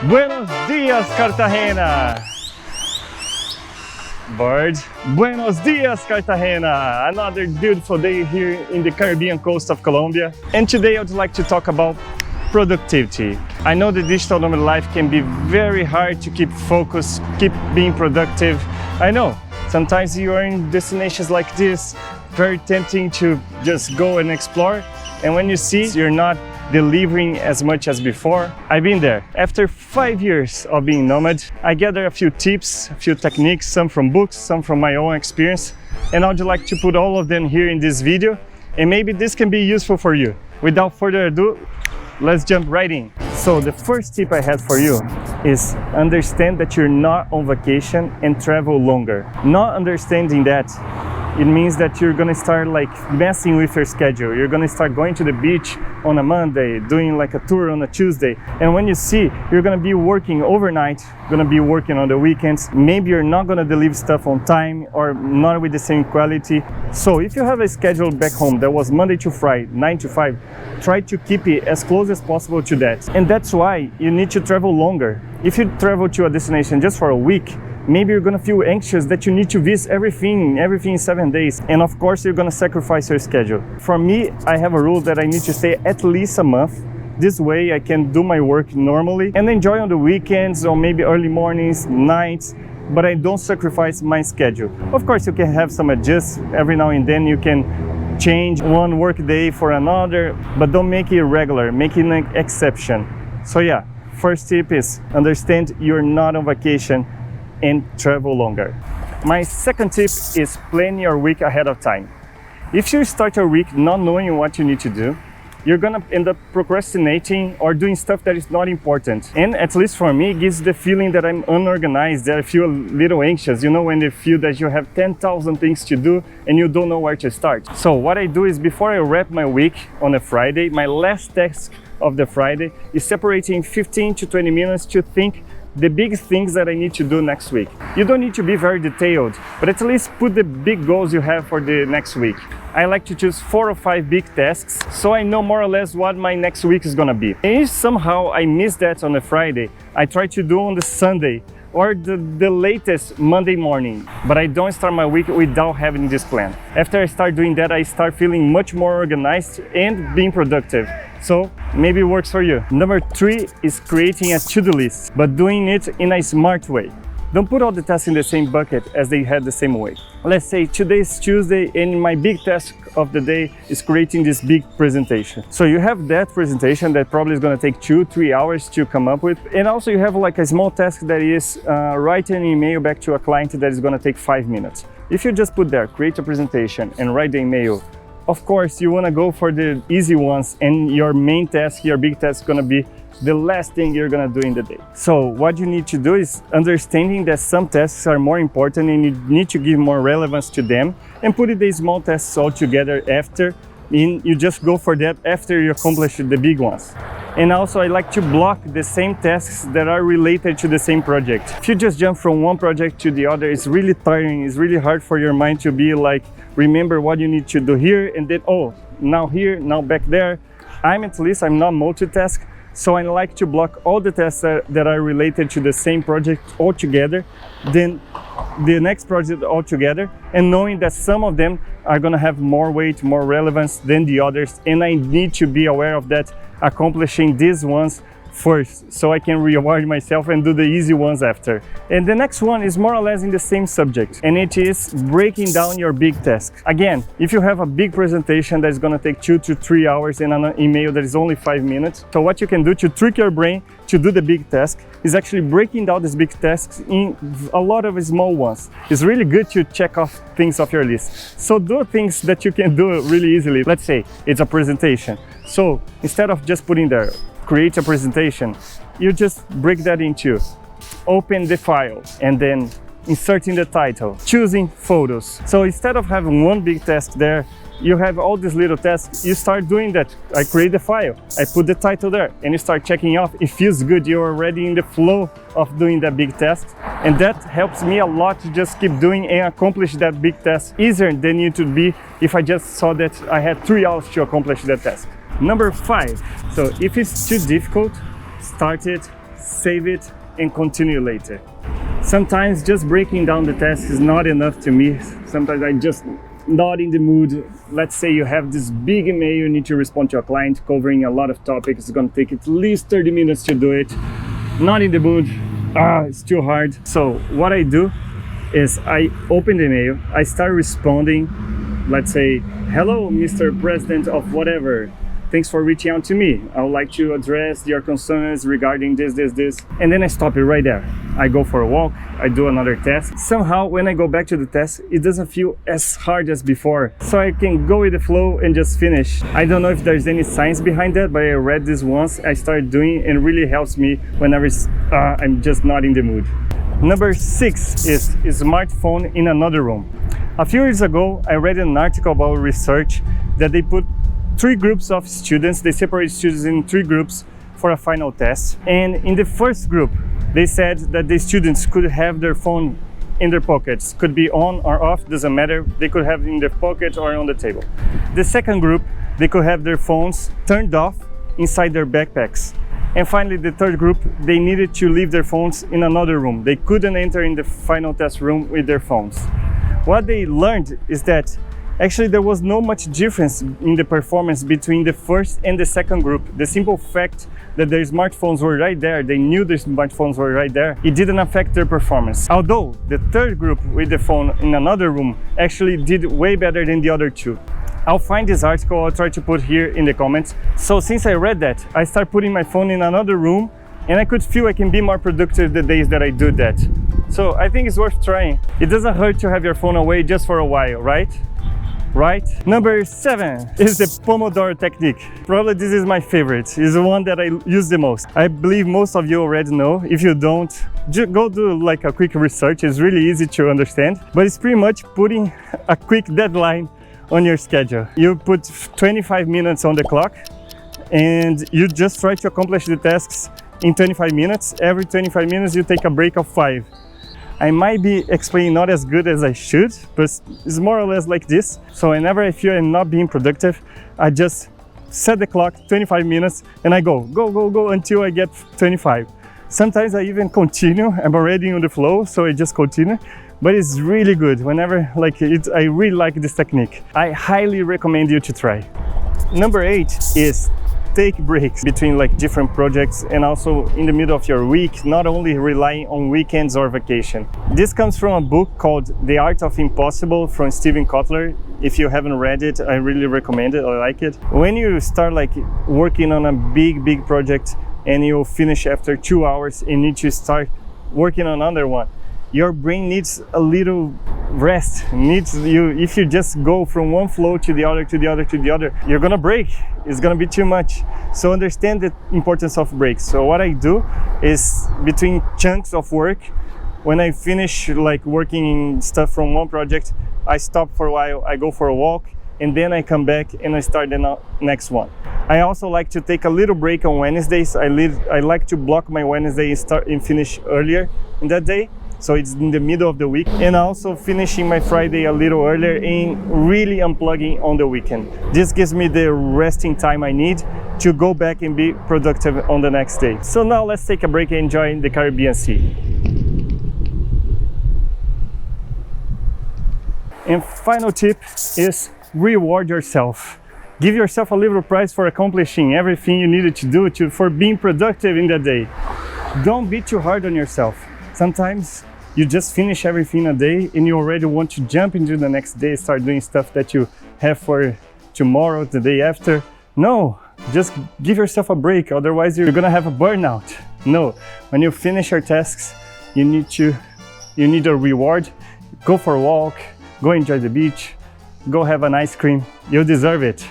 Buenos dias, Cartagena! Bird. Buenos dias, Cartagena! Another beautiful day here in the Caribbean coast of Colombia. And today I would like to talk about productivity. I know the digital nomad life can be very hard to keep focused, keep being productive. I know, sometimes you are in destinations like this, very tempting to just go and explore. And when you see you're not delivering as much as before, I've been there. After 5 years of being nomad, I gathered a few tips, a few techniques, some from books, some from my own experience, and I'd like to put all of them here in this video, and maybe this can be useful for you. Without further ado, let's jump right in. So the first tip I had for you is understand that you're not on vacation and travel longer. Not understanding that, it means that you're gonna start like messing with your schedule. You're gonna start going to the beach on a Monday, doing like a tour on a Tuesday. And when you see, you're gonna be working overnight, gonna be working on the weekends. Maybe you're not gonna deliver stuff on time or not with the same quality. So if you have a schedule back home that was Monday to Friday, 9 to 5, try to keep it as close as possible to that. And that's why you need to travel longer. If you travel to a destination just for a week, maybe you're gonna feel anxious that you need to visit everything in 7 days. And of course, you're gonna sacrifice your schedule. For me, I have a rule that I need to stay at least a month. This way I can do my work normally and enjoy on the weekends or maybe early mornings, nights, but I don't sacrifice my schedule. Of course, you can have some adjustments every now and then. You can change one work day for another, but don't make it regular, make it an exception. So yeah, first tip is understand you're not on vacation and travel longer. My second tip is plan your week ahead of time. If you start your week not knowing what you need to do, you're gonna end up procrastinating or doing stuff that is not important. And at least for me, it gives the feeling that I'm unorganized, that I feel a little anxious. You know, when you feel that you have 10,000 things to do and you don't know where to start. So what I do is before I wrap my week on a Friday, my last task of the Friday is separating 15 to 20 minutes to think the big things that I need to do next week. You don't need to be very detailed, but at least put the big goals you have for the next week. I like to choose 4 or 5 big tasks, so I know more or less what my next week is gonna be. And if somehow I miss that on a Friday, I try to do on the Sunday or the latest Monday morning, but I don't start my week without having this plan. After I start doing that, I start feeling much more organized and being productive. So maybe it works for you. Number 3 is creating a to-do list, but doing it in a smart way. Don't put all the tasks in the same bucket as they had the same way. Let's say today is Tuesday and my big task of the day is creating this big presentation. So you have that presentation that probably is going to take 2-3 hours to come up with. And also you have like a small task that is write an email back to a client that is going to take 5 minutes. If you just put there, create a presentation and write the email, of course you want to go for the easy ones, and your main task, your big task is going to be the last thing you're gonna do in the day. So what you need to do is understanding that some tasks are more important and you need to give more relevance to them and put the small tasks all together after, and you just go for that after you accomplish the big ones. And also I like to block the same tasks that are related to the same project. If you just jump from one project to the other, it's really tiring, it's really hard for your mind to be like, remember what you need to do here and then, oh, now here, now back there. I'm not multitask. So I like to block all the tasks that are related to the same project all together, then the next project all together, and knowing that some of them are gonna have more weight, more relevance than the others, and I need to be aware of that, accomplishing these ones first, so I can reward myself and do the easy ones after. And the next one is more or less in the same subject, and it is breaking down your big task. Again, if you have a big presentation that is going to take 2 to 3 hours and an email that is only 5 minutes, so what you can do to trick your brain to do the big task is actually breaking down these big tasks in a lot of small ones. It's really good to check off things off your list. So do things that you can do really easily. Let's say it's a presentation. So instead of just putting there, create a presentation, you just break that into open the file and then inserting the title, choosing photos. So instead of having one big task there, you have all these little tasks. You start doing that. I create the file, I put the title there, and you start checking off. It feels good. You're already in the flow of doing that big task, and that helps me a lot to just keep doing and accomplish that big task easier than it would be if I just saw that I had 3 hours to accomplish that task. Number 5. So if it's too difficult, start it save it, and continue later. Sometimes just breaking down the task is not enough to me. Sometimes I just not in the mood. Let's say you have this big email you need to respond to a client covering a lot of topics. It's gonna take at least 30 minutes to do it. Not in the mood. It's too hard. So what I do is I open the email, I start responding. Let's say, hello, Mr. President of whatever. Thanks for reaching out to me. I would like to address your concerns regarding this. And then I stop it right there. I go for a walk, I do another task. Somehow, when I go back to the task, it doesn't feel as hard as before. So I can go with the flow and just finish. I don't know if there's any science behind that, but I read this once, I started doing it, and it really helps me whenever I'm just not in the mood. Number 6 is smartphone in another room. A few years ago, I read an article about research that they put 3 groups of students. They separate students in 3 groups for a final test. And in the first group, they said that the students could have their phone in their pockets. Could be on or off, doesn't matter. They could have it in their pocket or on the table. The second group, they could have their phones turned off inside their backpacks. And finally, the third group, they needed to leave their phones in another room. They couldn't enter in the final test room with their phones. What they learned is that actually there was no much difference in the performance between the first and the second group. The simple fact that their smartphones were right there, they knew their smartphones were right there, it didn't affect their performance. Although the third group with the phone in another room actually did way better than the other 2. I'll find this article, I'll try to put here in the comments. So since I read that, I started putting my phone in another room, and I could feel I can be more productive the days that I do that. So I think it's worth trying. It doesn't hurt to have your phone away just for a while, right? Number 7 is the Pomodoro technique. Probably this is my favorite. It's the one that I use the most. I believe most of you already know. If you don't, just go do like a quick research. It's really easy to understand, but it's pretty much putting a quick deadline on your schedule. You put 25 minutes on the clock and you just try to accomplish the tasks in 25 minutes. Every 25 minutes you take a break of 5. I might be explaining not as good as I should, but it's more or less like this. So whenever I feel I'm not being productive, I just set the clock 25 minutes and I go until I get 25. Sometimes I even continue. I'm already on the flow, so I just continue. But it's really good. Whenever I really like this technique. I highly recommend you to try. Number 8 is take breaks between different projects and also in the middle of your week, not only relying on weekends or vacation. This comes from a book called The Art of Impossible from Steven Kotler. If you haven't read it, I really recommend it. I like it. When you start working on a big project and you finish after 2 hours and need to start working on another one, your brain needs a little rest. If you just go from one flow to the other, you're gonna break. It's gonna be too much. So understand the importance of breaks. So what I do is between chunks of work, when I finish working stuff from one project, I stop for a while, I go for a walk, and then I come back and I start the next one. I also like to take a little break on Wednesdays. I like to block my Wednesday and start and finish earlier in that day. So it's in the middle of the week, and also finishing my Friday a little earlier and really unplugging on the weekend. This gives me the resting time I need to go back and be productive on the next day. So now let's take a break and enjoy the Caribbean Sea. And final tip is reward yourself. Give yourself a little prize for accomplishing everything you needed to do for being productive in the day. Don't be too hard on yourself. Sometimes you just finish everything a day and you already want to jump into the next day, start doing stuff that you have for tomorrow, the day after. No, just give yourself a break, otherwise you're gonna have a burnout. No, when you finish your tasks, you need a reward. Go for a walk, go enjoy the beach, go have an ice cream, you deserve it.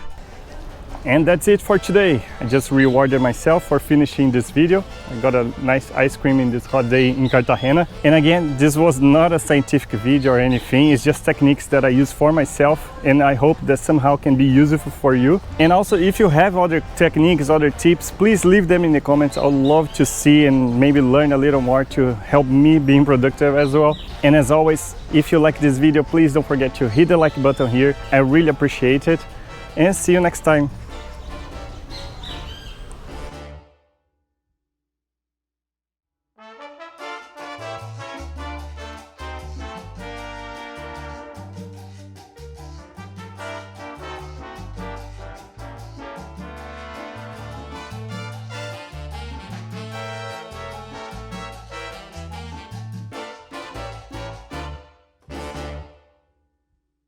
And that's it for today. I just rewarded myself for finishing this video. I got a nice ice cream in this hot day in Cartagena. And again, this was not a scientific video or anything. It's just techniques that I use for myself, and I hope that somehow can be useful for you. And also, if you have other techniques, other tips, please leave them in the comments. I would love to see and maybe learn a little more to help me being productive as well. And as always, if you like this video, please don't forget to hit the like button here. I really appreciate it. And see you next time. you.